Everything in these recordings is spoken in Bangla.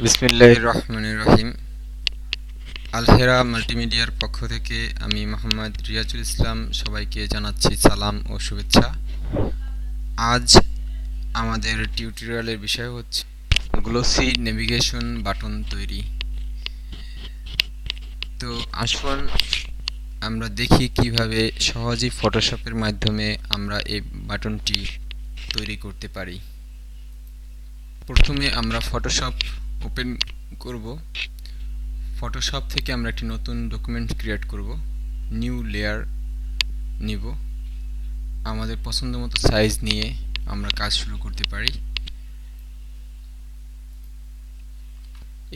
বিসমিল্লাহির রহমানির রহিম। আলহেরা মাল্টিমিডিয়ার পক্ষ থেকে আমি মোহাম্মদ রিয়াজুল ইসলাম সবাইকে জানাচ্ছি সালাম ও শুভেচ্ছা। আজ আমাদের টিউটোরিয়ালের বিষয় হচ্ছে গ্লোসি নেভিগেশন বাটন তৈরি। তো আসুন আমরা দেখি কিভাবে সহজেই ফটোশপের মাধ্যমে আমরা এই বাটনটি তৈরি করতে পারি। প্রথমে আমরা ফটোশপ ওপেন করব। ফটোশপ থেকে আমরা একটি নতুন ডকুমেন্ট ক্রিয়েট করব। নিউ লেয়ার নিব। আমাদের পছন্দ মতো সাইজ নিয়ে আমরা কাজ শুরু করতে পারি।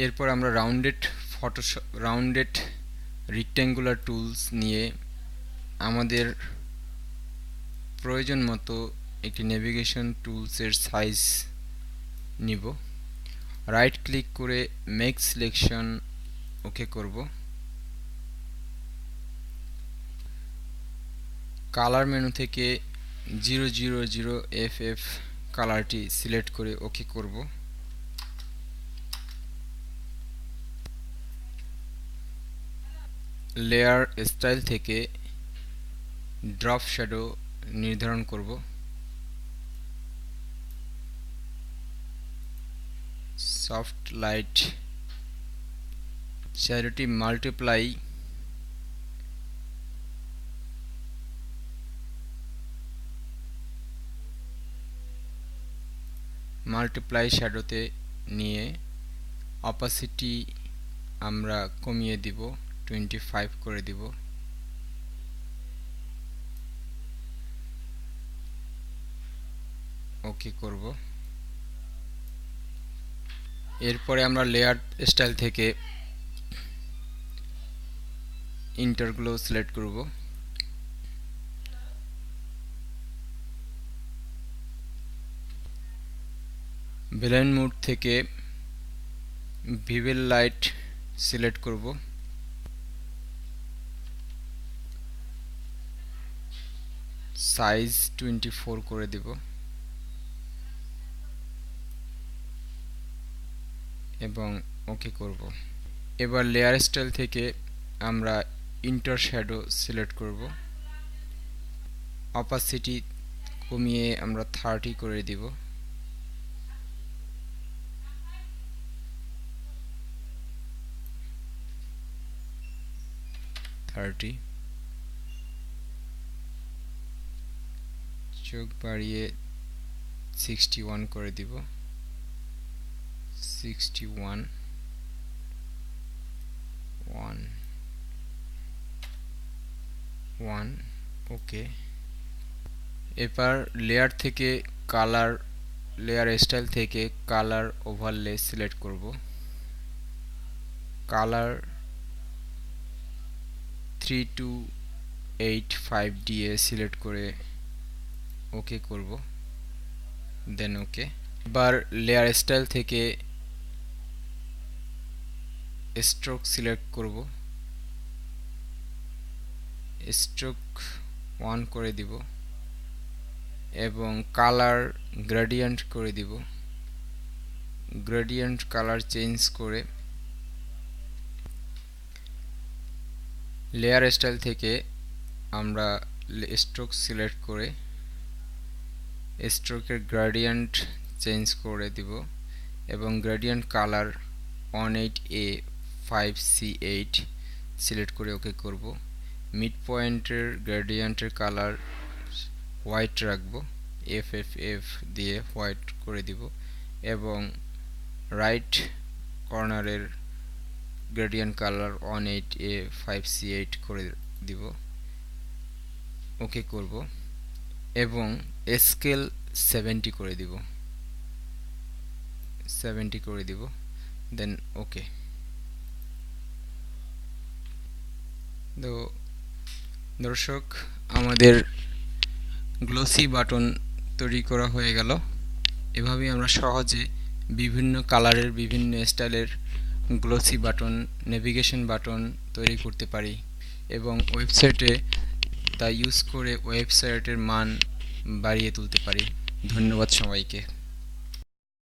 এরপর আমরা রাউন্ডেড রেক্ট্যাঙ্গুলার টুলস নিয়ে আমাদের প্রয়োজন মতো একটি নেভিগেশন টুলসের সাইজ নিব। রাইট ক্লিক করে মেক সিলেকশন ওকে করব। কালার মেনু থেকে 000FF কালারটি সিলেক্ট করে ওকে করব। লেয়ার স্টাইল থেকে ড্রপ শ্যাডো নির্ধারণ করব। সফট লাইট শ্যাডোটি মাল্টিপ্লাই শ্যাডোতে নিয়ে অপাসিটি আমরা কমিয়ে দিব, 25 করে দিব। ওকে করব। এরপরে আমরা লেয়ার স্টাইল থেকে ইন্টারগ্লো সিলেক্ট করব। ব্লেন্ড মোড থেকে ভিভেল লাইট সিলেক্ট করব। সাইজ 24 করে দেব এবং ওকে করব। এবার লেয়ার স্টাইল থেকে আমরা ইন্টার শ্যাডো সিলেক্ট করব। অপাসিটি কমিয়ে আমরা 30 করে দিব। চোখ বাড়িয়ে 61 করে দিব। 61 1 ওকে। এবার লেয়ার থেকে লেয়ার স্টাইল থেকে কালার ওভারলে সিলেক্ট করব। কালার 3285 দিয়ে সিলেক্ট করে ওকে করব, দেন ওকে। এবার লেয়ার স্টাইল থেকে স্ট্রোক সিলেক্ট করব। স্ট্রোক 1 করে দিব এবং কালার গ্রেডিয়েন্ট করে দিব। গ্রেডিয়েন্ট কালার চেঞ্জ করে লেয়ার স্টাইল থেকে আমরা স্ট্রোক সিলেক্ট করে স্ট্রোকের গ্রেডিয়েন্ট চেঞ্জ করে দিব এবং গ্রেডিয়েন্ট কালার 18A5C8 সিলেক্ট করে ওকে করব। মিড পয়েন্টের গ্রেডিয়েন্টের কালার হোয়াইট রাখবো, FFF দিয়ে হোয়াইট করে দিব এবং রাইট কর্নারের গ্রেডিয়েন্ট কালার 18A5C8 করে দিব, ওকে করব এবং স্কেল 70 করে দিব, দেন ওকে। তো দর্শক, আমাদের গ্লোসি বাটন তৈরি করা হয়ে গেল। এভাবেই আমরা সহজে বিভিন্ন কালারের বিভিন্ন স্টাইলের গ্লোসি বাটন, নেভিগেশন বাটন তৈরি করতে পারি এবং ওয়েবসাইটে তা ইউজ করে ওয়েবসাইটের মান বাড়িয়ে তুলতে পারি। ধন্যবাদ সবাইকে।